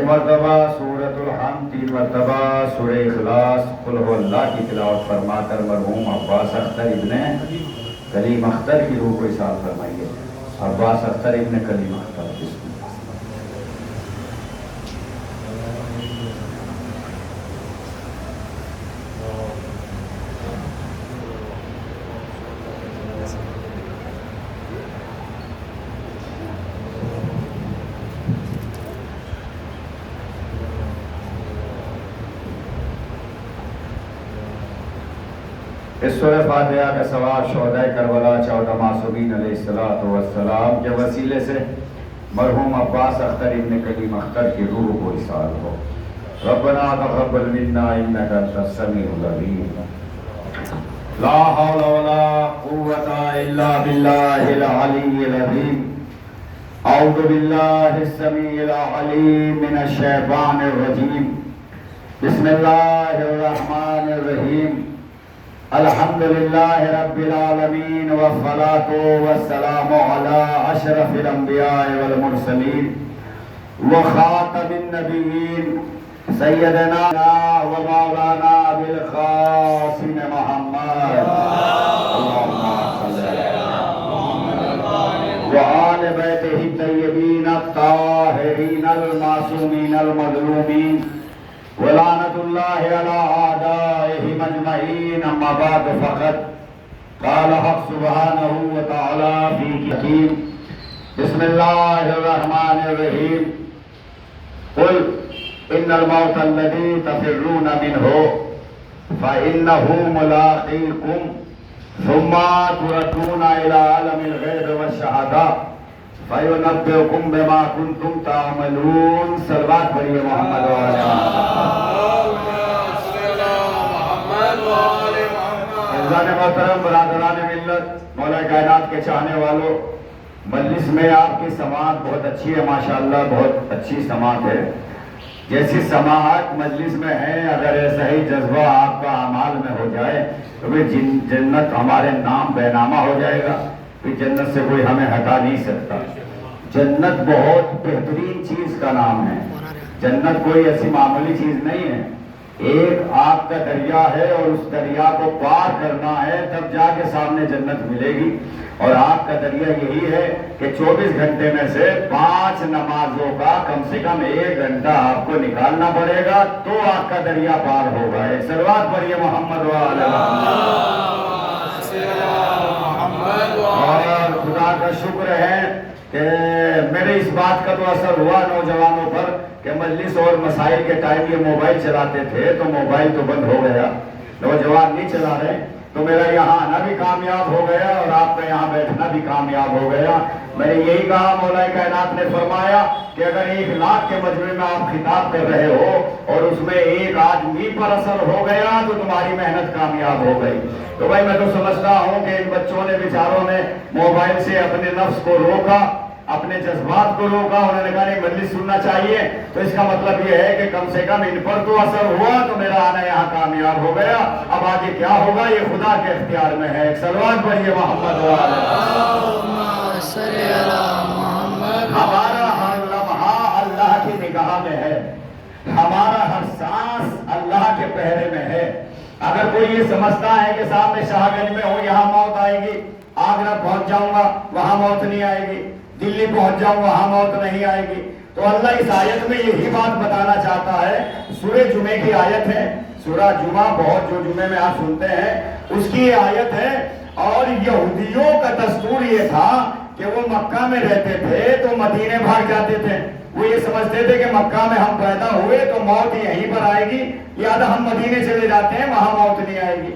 مرتبہ سورۃ الحمد، 3 مرتبہ سورہ اخلاص قل هو اللہ کی تلاوت فرما کر مرحوم عباس اختر ابن کلیم اختر کی روح کو اصال فرمائیے۔ عباس اختر ابن کلیم اختر۔ اس سورہ فاتحہ کا ثواب شہداء کربلا 14 معصومین علیہ السلام کے وسیلے سے مرحوم عباس اختر ابن کلیم اختر کی روح کو ایصال ہو۔ ربنا تقبل منا انک انت السمیع العلیم۔ لا حول ولا قوة الا باللہ العلی العظیم۔ اعوذ باللہ السمیع العلیم من الشیطان الرجیم۔ بسم اللہ الرحمن الرحیم۔ الحمد للہ رب العالمین والصلاة والسلام علی اشرف الانبیاء والمرسلین وخاتم النبیین سیدنا و مولانا بالقاسم محمد اللہم صلی وآل بیتہ الطیبین الطاہرین المعصومین المظلومین ولعنت اللہ علی اعدائہم اجمعین۔ اما بعد فقط قال حق سبحانہ وتعالی فی حکیم۔ بسم اللہ الرحمن الرحیم۔ قل ان الموت الذی تفرون منہ فإنہ ملاقیکم ثم تردون الی عالم الغیب والشہادہ فَيُنَبِّئُكُم بِمَا كُنتُمْ تَعْمَلُونَ۔ صلوات پڑھیے محمد و آل محمد۔ عزیزان محترم، برادران ملت، مولا کائنات کے چاہنے والوں، مجلس میں آپ کی سماعت بہت اچھی ہے ماشاءاللہ، بہت اچھی سماعت ہے۔ جیسی سماعت مجلس میں ہے، اگر ایسا ہی جذبہ آپ کا اعمال میں ہو جائے تو جنت ہمارے نام بے نامہ ہو جائے گا، جنت سے کوئی ہمیں ہٹا نہیں سکتا۔ جنت بہت بہترین چیز کا نام ہے۔ جنت کوئی ایسی معمولی چیز نہیں ہے، ایک آگ کا دریا ہے اور اس دریا کو پار کرنا ہے تب جا کے سامنے جنت ملے گی۔ اور آگ کا دریا یہی ہے کہ 24 گھنٹے میں سے 5 نمازوں کا کم سے کم 1 گھنٹہ آپ کو نکالنا پڑے گا تو آگ کا دریا پار ہوگا۔ ایک صلوات پڑھیے محمد و آل محمد۔ اور خدا کا شکر ہے کہ میرے اس بات کا تو اثر ہوا نوجوانوں پر کہ مجلس اور مسائل کے ٹائم یہ موبائل چلاتے تھے تو موبائل تو بند ہو گیا، نوجوان نہیں چلا رہے، تو میرا یہاں آنا بھی کامیاب ہو گیا اور آپ کا یہاں بیٹھنا بھی کامیاب ہو گیا۔ میں نے یہی کہا، مولا کائنات نے فرمایا کہ اگر 1 لاکھ کے مجمع میں آپ خطاب کر رہے ہو اور اس میں 1 آدمی پر اثر ہو گیا تو تمہاری محنت کامیاب ہو گئی۔ تو بھائی میں تو سمجھتا ہوں کہ ان بچوں نے بیچاروں نے موبائل سے اپنے نفس کو روکا، اپنے جذبات کو روکا، انہوں نے کہا نہیں مجلس سننا چاہیے، تو اس کا مطلب یہ ہے کہ کم سے کم ان پر تو اثر ہوا تو میرا آنا یہاں کامیاب ہو گیا۔ اب آگے کیا ہوگا یہ خدا کے اختیار میں ہے۔ ایک صلوات پڑھیے محمد و آل محمد۔ ہمارا ہر لمحہ اللہ کی نگاہ میں ہے، ہمارا ہر سانس اللہ کے پہرے میں ہے۔ اگر کوئی یہ سمجھتا ہے کہ صاحب میں شاہ گنج میں ہوں یہاں موت آئے گی، آگرہ پہنچ جاؤں گا وہاں موت نہیں آئے گی، دلی پہنچ جاؤں وہاں موت نہیں آئے گی، تو اللہ اس آیت میں یہی بات بتانا چاہتا ہے۔ سورہ جمعہ کی آیت ہے، سورہ جمعہ بہت جو جمعے میں آپ سنتے ہیں اس کی آیت ہے۔ اور یہودیوں کا دستور یہ تھا کہ وہ مکہ میں رہتے تھے تو مدینے بھاگ جاتے تھے۔ وہ یہ سمجھتے تھے کہ مکہ میں ہم پیدا ہوئے تو موت یہیں پر آئے گی، لہٰذا ہم مدینے چلے جاتے ہیں وہاں موت نہیں آئے گی۔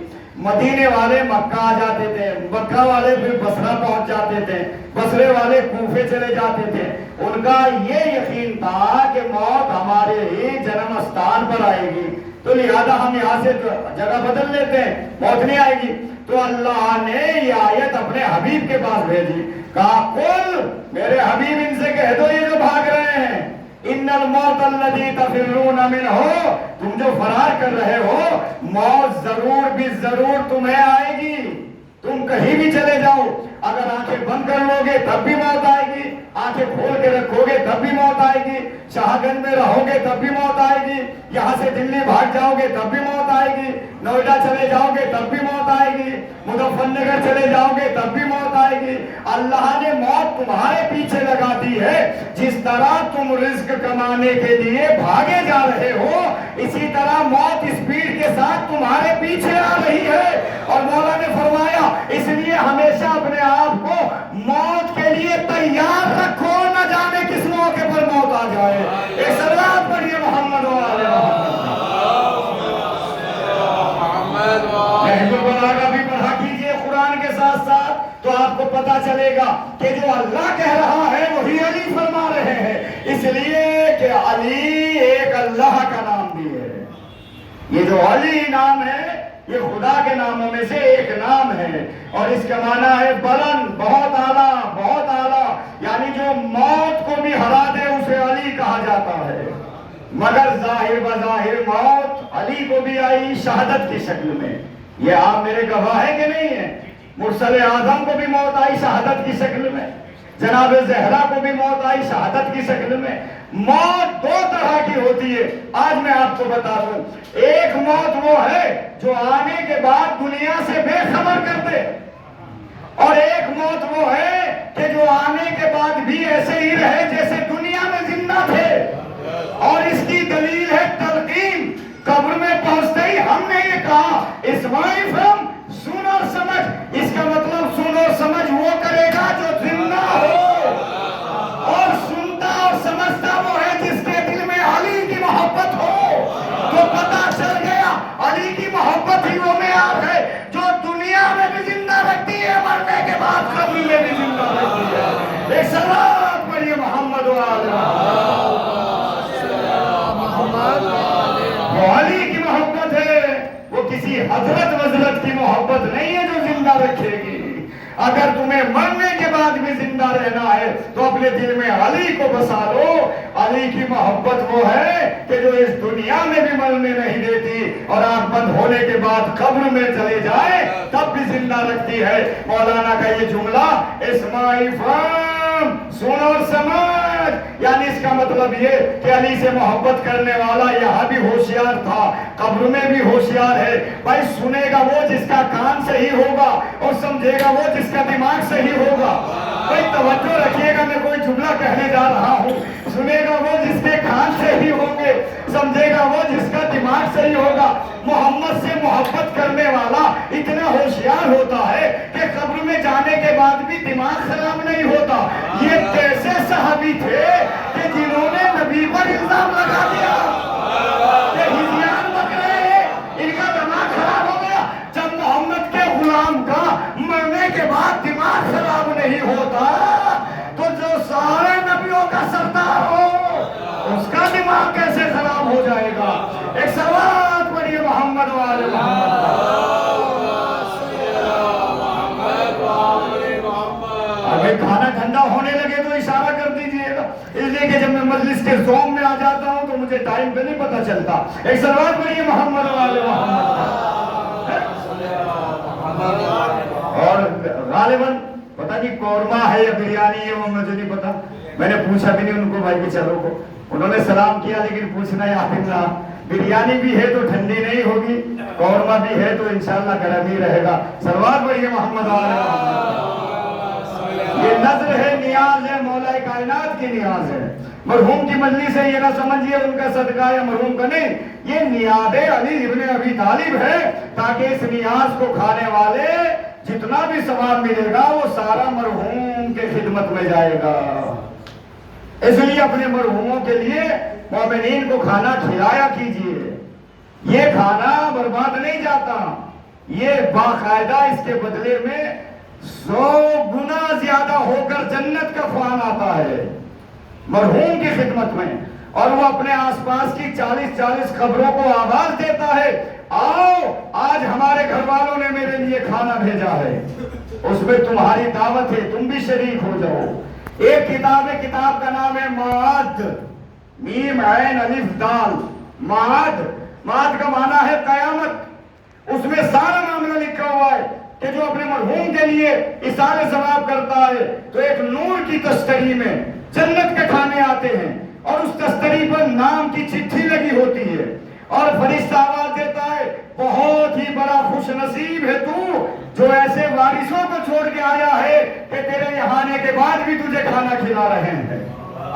مدینے والے مکہ آ جاتے تھے، مکہ والے پھر بصرہ پہنچ جاتے تھے، بصرے والے کوفے چلے جاتے تھے۔ ان کا یہ یقین تھا کہ موت ہمارے ہی جنم استان پر آئے گی، تو لہذا ہم یہاں سے جگہ بدل لیتے ہیں، موت نہیں آئے گی۔ تو اللہ نے یہ آیت اپنے حبیب کے پاس بھیجی، کہا قل میرے حبیب ان سے کہہ دو یہ جو بھاگ رہے ہیں، ان الموت الذی تفرون منہ، تم جو فرار کر رہے ہو موت ضرور بھی ضرور تمہیں آئے گی۔ تم کہیں بھی چلے جاؤ، اگر آنکھیں بند کر لو گے تب بھی موت آئے گی، آنکھیں کھول کے رکھو گے تب بھی موت آئے گی، شاہ گنج میں رہو گے تب بھی موت آئے گی، یہاں سے دلی بھاگ جاؤ گے تب بھی موت آئے گی، نوئیڈا چلے جاؤ گے تب بھی موت آئے گی، مظفر نگر چلے جاؤ گے تب بھی موت آئے گی۔ اللہ نے موت تمہارے پیچھے لگا دی ہے۔ جس طرح تم رزق کمانے کے لیے بھاگے جا رہے ہو، اسی طرح موت اسپیڈ کے ساتھ تمہارے پیچھے آ رہی ہے۔ اور مولا نے فرمایا اس لیے ہمیشہ اپنے آپ کو موت کے لیے تیار رکھو، نہ جانے کس موقع پر موت آ جائے۔ ایک صلوات پڑھیے محمد و آل محمد۔ نہج البلاغہ بھی پڑھا کیجئے قرآن کے ساتھ ساتھ، تو آپ کو پتا چلے گا کہ جو اللہ کہہ رہا ہے وہی علی فرما رہے ہیں، اس لیے کہ علی ایک اللہ کا نام بھی ہے۔ یہ جو علی نام ہے یہ خدا کے ناموں میں سے ایک نام ہے، اور اس کا معنی ہے بلند، بہت اعلیٰ، بہت اعلیٰ، یعنی جو موت کو بھی ہرا دے اسے علی کہا جاتا ہے۔ مگر ظاہر بظاہر موت علی کو بھی آئی شہادت کی شکل میں، یہ آپ میرے گواہ ہیں کہ نہیں ہیں؟ مرسل اعظم کو بھی موت آئی شہادت کی شکل میں، جناب زہرا کو بھی موت آئی شہادت کی شکل میں۔ موت دو طرح کی ہوتی ہے، آج میں آپ کو بتا دوں۔ ایک موت وہ ہے جو آنے کے بعد دنیا سے بے خبر کر دے، اور ایک موت وہ ہے کہ جو آنے کے بعد بھی ایسے ہی رہے جیسے دنیا میں زندہ تھے۔ اور اس کی دلیل ہے تلقین۔ قبر میں پہنچتے ہی ہم نے یہ کہا اسماعیل فرم سن اور سمجھ، اس کا مطلب سن اور سمجھ وہ کرے گا جو زندہ ہو، اور سنتا اور سمجھتا وہ ہے جس کے دل میں علی کی محبت ہو۔ تو پتا چل گیا علی کی محبت ہی وہ معیار ہے جو دنیا میں بھی زندہ رکھتی ہے، مرنے کے بعد قبر میں بھی زندہ رکھتی ہے۔ ایک صلوات پڑھیے محمد و آل محمد۔ وہ علی کی محبت ہے، وہ کسی حضرت وزرت کی محبت نہیں ہے جو زندہ رکھے گی۔ اگر تمہیں مرنے کے بعد بھی زندہ رہنا ہے تو اپنے دل میں علی کو بسا لو۔ علی کی محبت وہ ہے کہ جو اس دنیا میں بھی مرنے نہیں دیتی، اور آنکھ بند ہونے کے بعد قبر میں چلے جائے تب بھی زندہ رکھتی ہے۔ مولانا کا یہ جملہ اسماعیل فرم سن اور سمجھ، یعنی اس کا مطلب یہ کہ علی سے محبت کرنے والا یہاں بھی ہوشیار تھا، قبر میں بھی ہوشیار ہے۔ بھائی سنے گا وہ جس کا کان صحیح ہوگا، اور سمجھے گا وہ جس کا دماغ صحیح ہوگا۔ بھائی توجہ رکھیے گا، میں کوئی جملہ کہنے جا رہا ہوں۔ سنے گا وہ جس کے کان صحیح ہوں گے، سمجھے گا وہ جس کا دماغ صحیح ہوگا۔ محمد سے محبت کرنے والا اتنا ہوشیار ہوتا ہے کہ قبر میں جانے کے بعد بھی دماغ خراب نہیں ہوتا۔ یہ کیسے صحابی تھے کہ جنہوں نے نبی پر الزام لگا دیا کہ ہجیان بکرے ہیں، ان کا دماغ خراب ہو گیا۔ جب محمد کے غلام کا مرنے کے بعد دماغ خراب نہیں ہوتا تو جو سارے نبیوں کا سردار ہو اس کا دماغ کیسے خراب ہو جائے گا؟ ایک صلوات پڑھیے محمد و آل محمد۔ اگر کھانا ٹھنڈا ہونے لگے تو اشارہ کر دیجئے گا، اس لیے کہ جب میں مجلس کے زوم میں آ جاتا ہوں تو مجھے ٹائم پہ نہیں پتا چلتا۔ ایک صلوات پڑھیے محمد و آل محمد۔ اور غالباً پتہ نہیں قورمہ ہے یا بریانی ہے، وہ مجھے نہیں پتا، میں نے پوچھا بھی نہیں ان کو بھائی کہ چلو کو، انہوں نے سلام کیا لیکن پوچھنا یاد نہ۔ بریانی بھی ہے تو ٹھنڈی نہیں ہوگی، قورمہ بھی ہے تو انشاءاللہ گرم ہی رہے گا۔ صلوات پڑھیے محمد و آل محمد۔ یہ نظر ہے، نیاز ہے، مولا کائنات کی نیاز ہے۔ مرحوم کی مجلس ہے، یہ نہ سمجھیے ان کا صدقہ یا مرحوم کا نہیں، یہ نیاز علی ابن ابی طالب ہے، تاکہ اس نیاز کو کھانے والے جتنا بھی ثواب ملے گا وہ سارا مرحوم کے خدمت میں جائے گا۔ اس لیے اپنے مرحوموں کے لیے مومنین کو کھانا کھلایا کیجئے۔ یہ کھانا برباد نہیں جاتا، یہ باقاعدہ اس کے بدلے میں 100 گنا زیادہ ہو کر جنت کا خوان آتا ہے مرحوم کی خدمت میں، اور وہ اپنے آس پاس کی 40 خبروں کو آواز دیتا ہے، آؤ آج ہمارے گھر والوں نے میرے لیے کھانا بھیجا ہے، اس میں تمہاری دعوت ہے، تم بھی شریک ہو جاؤ۔ ایک کتاب ہے، کتاب کا نام ہے معاد، میم عین الف دال، معاد۔ معاد کا معنی ہے قیامت، اس میں سارا معاملہ لکھا ہوا ہے کہ جو اپنے مرحوم کے لیے اثار ثواب کرتا ہے تو ایک نور کی تشتری میں جنت کے کھانے آتے ہیں اور اس تشتری پر نام کی چٹھی لگی ہوتی ہے اور فرشتہ آواز دیتا ہے بہت ہی بڑا خوش نصیب ہے تو جو ایسے وارثوں کو چھوڑ کے آیا ہے کہ تیرے یہاں آنے کے بعد بھی تجھے کھانا کھلا رہے ہیں۔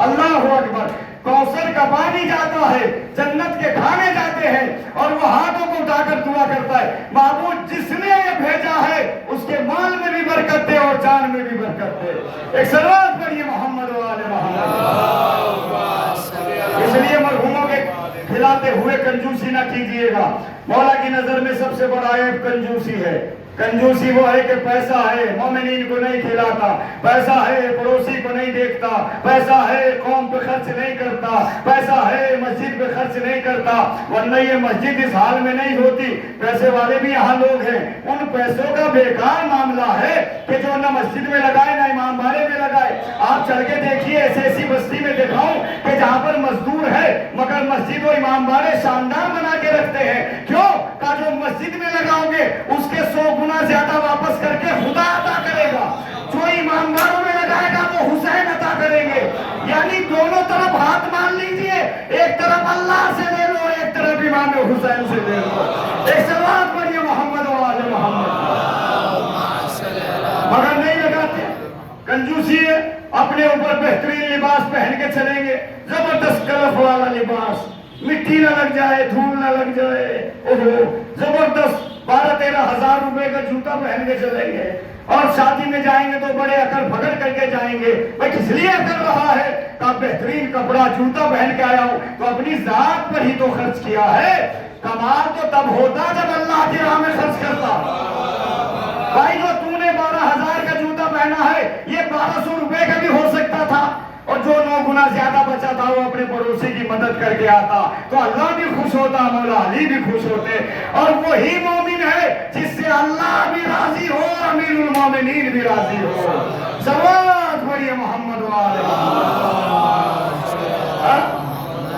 اللہ اکبر، کوثر کا پانی جاتا ہے، جنت کے کھانے جاتے ہیں اور وہ ہاتھوں کو اٹھا کر دعا کرتا ہے معبود جس نے یہ بھیجا ہے اس کے مال میں بھی برکت دے اور جان میں بھی برکت دے۔ ایک صلوات پڑھیے محمد و آل محمد۔ اس لیے مرحوموں کے کھلاتے ہوئے کنجوسی نہ کیجئے گا۔ مولا کی نظر میں سب سے بڑا عیب کنجوسی ہے۔ کنجوسی وہ ہے کہ پیسہ ہے مومنین کو نہیں کھلاتا، پیسہ ہے پڑوسی کو نہیں دیکھتا، پیسہ ہے قوم پہ خرچ نہیں کرتا، پیسہ ہے مسجد پہ خرچ نہیں کرتا، ورنہ یہ مسجد اس حال میں نہیں ہوتی۔ پیسے والے بھی یہاں لوگ ہیں، ان پیسوں کا بیکار معاملہ ہے کہ جو نہ مسجد میں لگائے نہ امام باڑے میں لگائے۔ آپ چل کے دیکھیے ایسی بستی میں دکھاؤں کہ جہاں پر مزدور ہے مگر مسجد و امام باڑے شاندار بنا کے رکھتے ہیں۔ کیوں؟ کہ جو مسجد میں لگاؤ گے اس کے 100 گنا زیادہ واپس کر کے خدا عطا کرے گا، جو امام باڑوں میں لگائے گا وہ حسین عطا کریں گے۔ یعنی دونوں طرف ہاتھ مان لیجئے، ایک طرف اللہ سے لے لو ایک طرف امام حسین سے لے لو۔ ایک صلوات پڑھیے محمد و آل محمد۔ مگر نہیں لگاتے، کنجوسی ہے، اپنے اوپر بہترین لباس پہن کے چلیں گے، زبردست کلف والا لباس، مٹی نہ لگ جائے دھول نہ لگ جائے، زبردست 12-13 ہزار روپے کا جوتا پہن کے چلیں گے اور شادی میں جائیں گے تو بڑے اکڑ پھگڑ کر کے جائیں گے۔ میں کس لیے کر رہا ہے کہ بہترین کپڑا جوتا پہن کے آیا ہوں تو اپنی ذات پر ہی تو خرچ کیا ہے۔ کمال تو تب ہوتا جب اللہ کی راہ میں خرچ کرتا۔ بھائی جو تو نے 12,000 کا جوتا پہنا ہے یہ 1200 روپے کا بھی ہو سکتا تھا، اور جو 9 گنا زیادہ بچا تھا وہ اپنے پڑوسی کی مدد کر کے آتا تو اللہ بھی خوش ہوتا، مولا علی بھی خوش ہوتے، اور وہی مومن ہے جس سے اللہ بھی راضی ہو، امیر المومنین بھی راضی ہو۔ صلوات پڑھیے محمد و آل محمد۔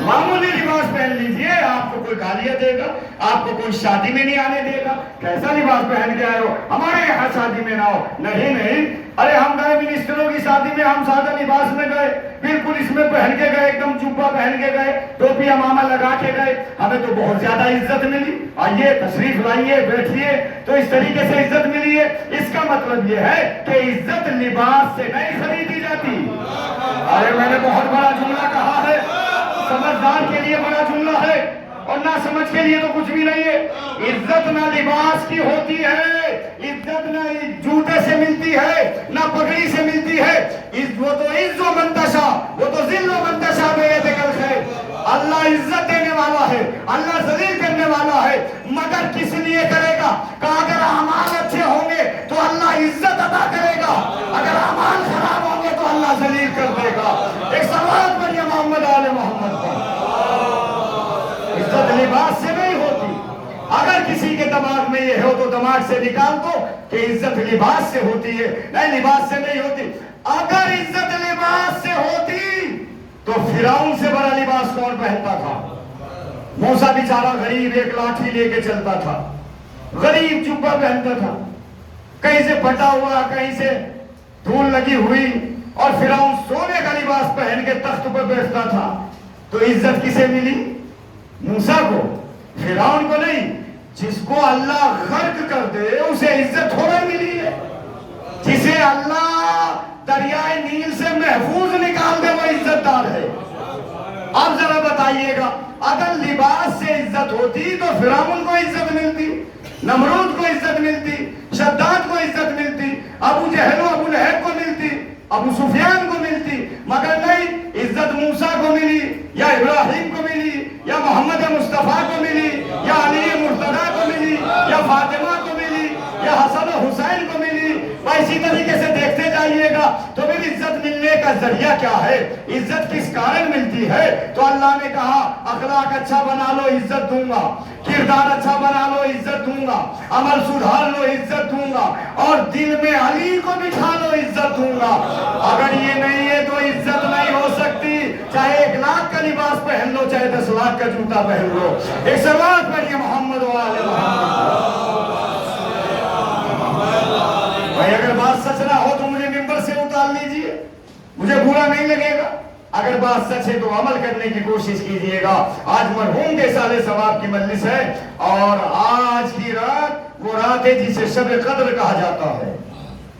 معمولی لباس پہن لیجئے، آپ کو کوئی گالیاں دے گا، آپ کو کوئی شادی میں نہیں آنے دے گا۔ کیسا لباس پہن کے آئے ہو؟ ہمارے یہاں شادی میں نہ ہو۔ نہیں، ارے ہم گئے منسٹروں کی شادی میں، ہم سادہ لباس میں گئے، بالکل اس میں پہن کے گئے، ایک دم جبہ پہن کے گئے، ٹوپی امامہ لگا کے گئے، ہمیں تو بہت زیادہ عزت ملی۔ آئیے تشریف لائیے بیٹھیے، تو اس طریقے سے عزت ملی ہے۔ اس کا مطلب یہ ہے کہ عزت لباس سے نہیں خریدی جاتی۔ ارے میں نے بہت بڑا جملہ کہا ہے، سمجھدار کے لیے بڑا جملہ ہے اور نہ سمجھ کے لیے تو کچھ بھی نہیں ہے۔ عزت نہ لباس کی ہوتی ہے، عزت نہ جوتے سے ملتی ہے، نہ پگڑی سے ملتی ہے، وہ تو عز و منتشا، وہ تو ذل و منتشا بے دکل ہے۔ اللہ عزت دینے والا ہے، اللہ ذلیل کرنے والا ہے، مگر کس لیے کرے گا کہ اگر اعمال اچھے ہوں گے تو اللہ عزت عطا کرے گا، اگر اعمال خراب ہوں گے تو اللہ ذلیل کر دے گا۔ ایک سوال پڑھیے محمد آل محمد پر۔ عزت لباس سے نہیں ہوتی۔ اگر کسی کے دماغ میں یہ ہو تو دماغ سے نکال دو کہ عزت لباس سے ہوتی ہے، نہیں لباس سے نہیں ہوتی۔ اگر عزت لباس سے ہوتی تو فرعون سے بڑا لباس کون پہنتا تھا؟ موسیٰ بیچارہ غریب ایک لاٹھی لے کے چلتا تھا، غریب جبہ پہنتا تھا، کہیں سے پھٹا ہوا کہیں سے دھول لگی ہوئی، اور فرعون سونے کا لباس پہن کے تخت پر بیٹھتا تھا۔ تو عزت کسے ملی؟ موسیٰ کو، فرعون کو نہیں۔ جس کو اللہ غرق کر دے اسے عزت تھوڑا ملی ہے، جسے اللہ دریائے نیل سے محفوظ نکال دے وہ عزت دار ہے۔ اب ذرا بتائیے گا اگر لباس سے عزت ہوتی تو فرعون کو عزت ملتی، نمرود کو عزت ملتی، شداد کو عزت ملتی، ابو جہل و ابو لہب کو ملتی، ابو سفیان کو ملتی، مگر نہیں، عزت موسیٰ کو ملی یا ابراہیم کو ملی یا محمد مصطفیٰ کو ملی یا علی مرتضیٰ کو ملی یا فاطمہ کو ملی یا حسن و حسین کو ملی۔ اسی طریقے سے دیکھتے جائیے گا تو پھر عزت ملنے کا ذریعہ کیا ہے، عزت کس کارن ملتی ہے؟ تو اللہ نے کہا اخلاق اچھا بنا لو عزت دوں گا، کردار اچھا بنا لو عزت دوں گا، عمل سدھار لو عزت دوں گا، اور دل میں علی کو بٹھا لو عزت دوں گا۔ اگر یہ نہیں ہے تو عزت نہیں ہو سکتی، چاہے 1 لاکھ کا لباس پہن لو چاہے 10 لاکھ کا جوتا پہن لو۔ ایک صلوات پڑھیے محمد و آل محمد۔ سچ نہ ہو تو مجھے ممبر سے اتار لیجیے، مجھے برا نہیں لگے گا۔ اگر بات سچ ہے تو عمل کرنے کی کوشش کیجئے گا۔ آج مرحوم کے سال ثواب کی مجلس ہے، اور آج کی رات وہ رات ہے جسے شب قدر کہا جاتا ہے۔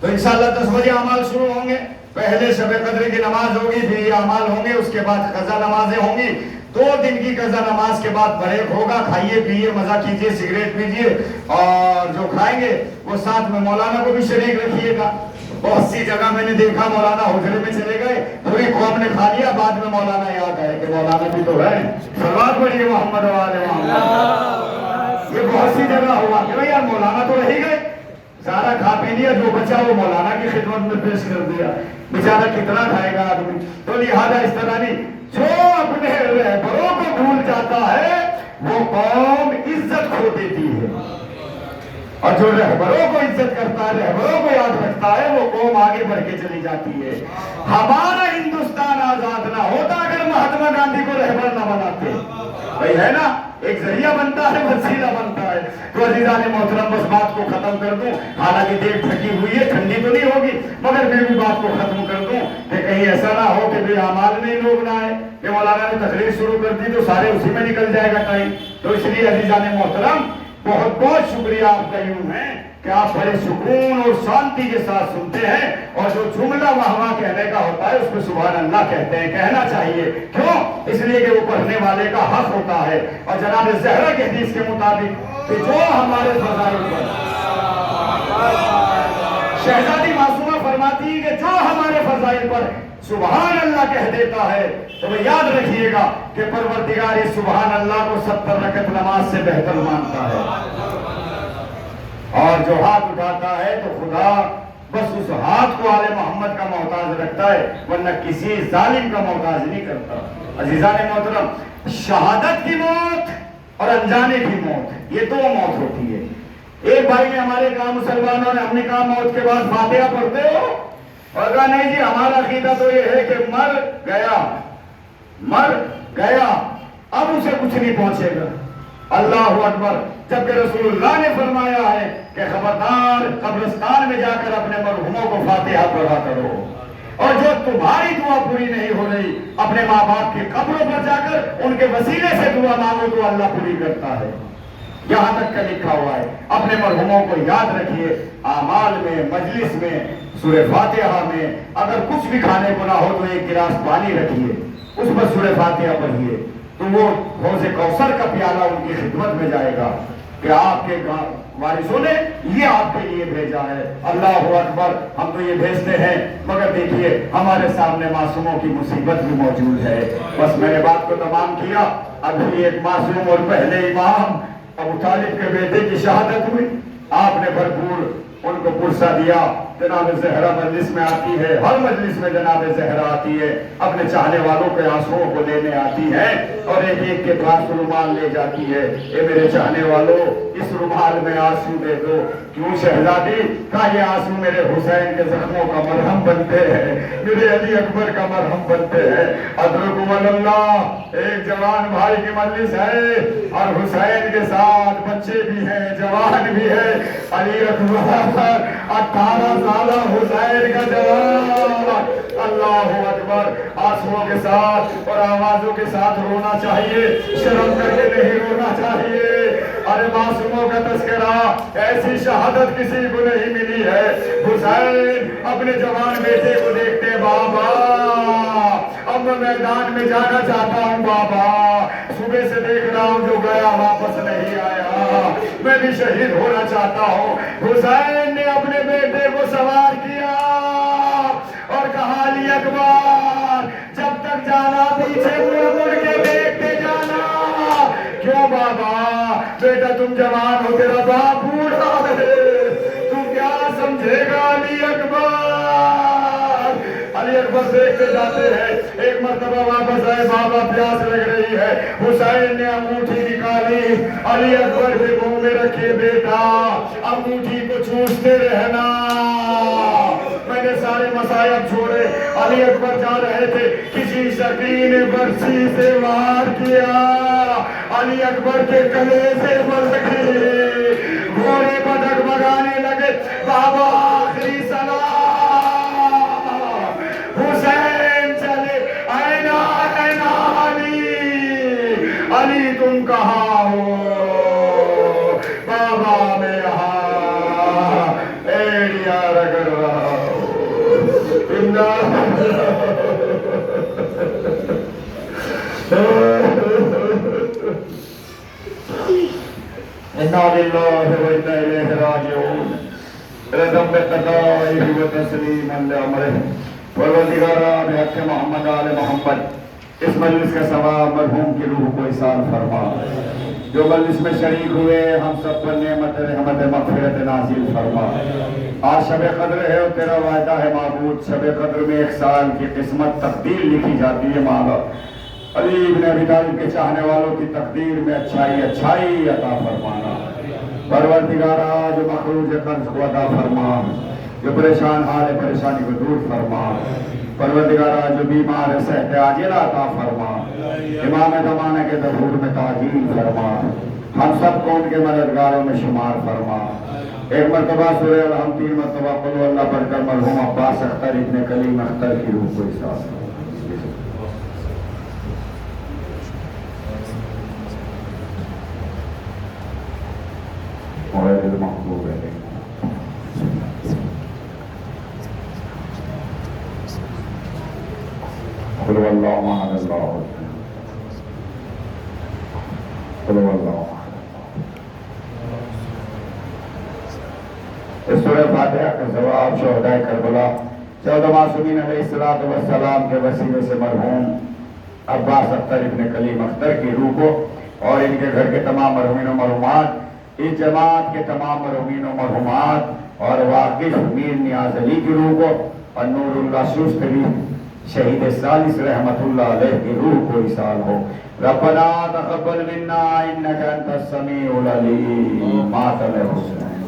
تو انشاءاللہ 10 بجے اعمال شروع ہوں گے، پہلے شب قدر کی نماز ہوگی، پھر یہ اعمال ہوں گے، اس کے بعد قضا نمازیں ہوں گی۔ 2 دن کی قضا نماز کے بعد بریک ہوگا، کھائیے پیئے مزہ کیجئے، سگریٹ پیجئے، اور جو کھائیں گے وہ ساتھ میں مولانا کو بھی شریک رکھیے گا۔ بہت سی جگہ میں نے دیکھا مولانا حجرے میں چلے گئے، پوری قوم نے کھا لیا، بعد میں مولانا یاد آئے کہ مولانا بھی تو ہے، صلوات پڑھیے محمد و آل محمد۔ یہ بہت سی جگہ ہوا کہ بھئی یار مولانا تو رہی گئے، سارا کھا پی لیا، جو بچا وہ مولانا کی خدمت میں پیش کر دیا، بیچارہ کتنا کھائے گا آدمی۔ تو لہذا اس طرح نہیں، جو اپنے رہبروں کو بھول جاتا ہے وہ قوم عزت کھو دیتی ہے، اور جو رہبروں کو عزت کرتا ہے، رہبروں کو یاد رکھتا ہے، وہ قوم آگے بڑھ کے چلی جاتی ہے۔ ہمارا ہندوستان آزاد نہ ہوتا اگر مہاتما گاندھی کو رہبر نہ بناتے، بھائی ہے نا، ایک ذریعہ بنتا ہے، وسیلہ بنتا ہے۔ تو عزیزان محترم بس بات کو ختم کر دوں، حالانکہ دیر تھکی ہوئی ہے، ٹھنڈی تو نہیں ہوگی، مگر میں بھی بات کو ختم کر دوں کہ کہیں ایسا نہ ہو کہ بھی اعمال میں لوگ نہ آئے کہ مولانا نے تقریر شروع کر دی تو سارے اسی میں نکل جائے گا ٹائم۔ تو اس لیے عزیزان محترم بہت بہت شکریہ آپ کا یوں ہے کہ آپ بڑے سکون اور شانتی کے ساتھ سنتے ہیں، اور جو جملہ واہ کہنے کا ہوتا ہے اس کو سبحان اللہ کہتے ہیں، کہنا چاہیے۔ کیوں؟ اس لیے کہ وہ پڑھنے والے کا حق ہوتا ہے۔ اور جناب زہرا کی حدیث کے مطابق کہ جو ہمارے فضائل پر، شہزادی معصومہ فرماتی ہے کہ جو ہمارے فضائل پر سبحان اللہ کہہ دیتا ہے تو وہ یاد رکھیے گا کہ پروردگار اس سبحان اللہ کو 70 رکعت نماز سے بہتر مانتا ہے، اور جو ہاتھ اٹھاتا ہے تو خدا بس اس ہاتھ کو آل محمد کا محتاج رکھتا ہے، ورنہ کسی ظالم کا محتاج نہیں کرتا۔ عزیزان محترم، شہادت کی موت اور انجانے کی موت، یہ 2 موت ہوتی ہے۔ ایک بھائی نے ہمارے کہا، مسلمانوں نے، ہم نے کہا موت کے بعد فاتحہ پڑھتے ہو؟ اور کہا نہیں جی، ہمارا عقیدہ تو یہ ہے کہ مر گیا اب اسے کچھ نہیں پہنچے گا۔ اللہ اکبر، جبکہ رسول اللہ نے فرمایا ہے کہ خبردار قبرستان میں جا کر اپنے مرحوموں کو فاتحہ پڑھا کرو، اور جو تمہاری دعا پوری نہیں ہو رہی اپنے ماں باپ کی قبروں پر جا کر ان کے وسیلے سے دعا مانگو تو اللہ پوری کرتا ہے۔ یہاں تک کا لکھا ہوا ہے۔ اپنے مرحوموں کو یاد رکھیے، اعمال میں، مجلس میں، سورہ فاتحہ میں اگر کچھ بھی کھانے کو نہ ہو تو ایک گلاس پانی رکھیے، اس پر سورہ فاتحہ پڑھیے، تو وہ حوض کوثر کا پیالہ ان کی خدمت میں جائے گا کہ آپ کے وارثوں نے یہ آپ کے لیے بھیجا ہے۔ اللہ اکبر، ہم تو یہ بھیجتے ہیں مگر دیکھیے ہمارے سامنے معصوموں کی مصیبت بھی موجود ہے۔ بس میں نے بات کو تمام کیا۔ ابھی ایک معصوم اور پہلے امام ابو طالب کے بیٹے کی شہادت ہوئی، آپ نے بھرپور ان کو پرسہ دیا۔ جناب زہرا مجلس میں آتی ہے، ہر مجلس میں جناب زہرا آتی ہے، اپنے چاہنے والوں کے آنسوؤں کو لینے آتی ہے، اور ایک ایک کے پاس رومال لے جاتی ہے۔ اے میرے چاہنے والوں، اس رومال میں آنسو دے دو۔ کیوں شہزادی؟ کہا یہ آنسو میرے حسین کے زخموں کا مرہم بنتے ہیں، میرے علی اکبر کا مرہم بنتے ہیں۔ ادرکم اللہ، ایک جوان بھائی کی مجلس ہے اور حسین کے ساتھ بچے بھی ہیں، جوان بھی ہے۔ علی اکبر 18 سالہ حسین کا جوان، اللہ اکبر، آنسوؤں کے ساتھ اور آوازوں کے ساتھ رونا چاہیے، شرم کر کے نہیں رونا چاہیے۔ ارے معصوموں کا تذکرہ، ایسی شہادت کسی کو نہیں ملی ہے۔ حسین اپنے جوان بیٹے کو دیکھتے، بابا اب میں میدان میں جانا چاہتا ہوں، بابا صبح سے دیکھ رہا ہوں جو گیا واپس نہیں آیا، میں بھی شہید ہونا چاہتا ہوں۔ حسین نے اپنے بیٹے کو سوار کیا اور کہا، علی اکبر جب تک جانا پیچھے مڑ کے دیکھتے جانا۔ کیوں بابا؟ بیٹا تم جوان ہو، تیرا باپ بوڑھا ہے، تم کیا سمجھے گا؟ علی اکبر دیکھتے جاتے ہیں۔ ایک مرتبہ واپس آئے، بابا پیاس لگ رہی ہے، حسین نے انگوٹھی نکالی، علی اکبر کے منہ میں رکھے، بیٹا انگوٹھی کو چوستے رہنا۔ میں نے سارے مصائب چھوڑے، علی اکبر جا رہے تھے، کسی شقی نے برچھی سے وار کیا، علی اکبر کے گلے سے بلکی، گھوڑے پر ڈگمگانے لگے، بابا آخری سلام تم کہاں ہو؟ بابا میں یہاں ایڑیاں رگڑ رہا ہوں۔ اِنَّا لِلَّهِ وَإِنَّا إِلَيْهِ راجعون۔ رضم بِقَضَائِهِ وَتَسْلِيمًا لِأَمْرِهِ۔ پروردگارا بحق محمد آل محمد اس مجلس کا ثواب مرحوم کی روح کو ایصال فرما۔ جو مجلس میں شریک ہوئے ہم سب پر نعمت رحمت مغفرت نازل فرما۔ آج شب قدر ہے اور تیرا وعدہ ہے معبود، شب قدر میں 1 سال کی قسمت تقدیر لکھی جاتی ہے مولا۔ علی بن ابی طالب کے چاہنے والوں کی تقدیر میں اچھائی عطا فرمانا۔ پروردگارا جو مخروج قرض کو عطا فرما، جو پریشان حال پریشانی کو دور فرما۔ پروردگارا جو بیمار ہے صحت عاجلہ عطا فرما۔ امام زمانہ کے ظہور میں تعجیل فرما۔ ہم سب کو ان کے مددگاروں میں شمار فرما۔ ایک مرتبہ سورہ الحمد 3 مرتبہ قل ہو اللہ پڑھ کر مرحوم عباس اختر ابن کلیم اختر کی روح کو ایصال فرما۔ غیر المغضوب علیہم قل هو اللہ احد اللہ الصمد قل هو اللہ احد۔ اس سورہ فاتحہ کا جواب شہدائے کربلا 14 معصومین علیہ السلام کے وسیلے سے مرحوم عباس اختر ابن کلیم اختر کی روح کو اور ان کے گھر کے تمام مرحومین و مرحومات، اس جماعت کے تمام مرحومین و مرحومات اور واقف میر نیاز علی کی روح کو اور نور اللہ شوستری شہید ثالث رحمت اللہ علیہ کی روح کو ایصال ہو۔ ربنا تقبل منا انک انت السمیع العلیم۔ مات علیہ السلام۔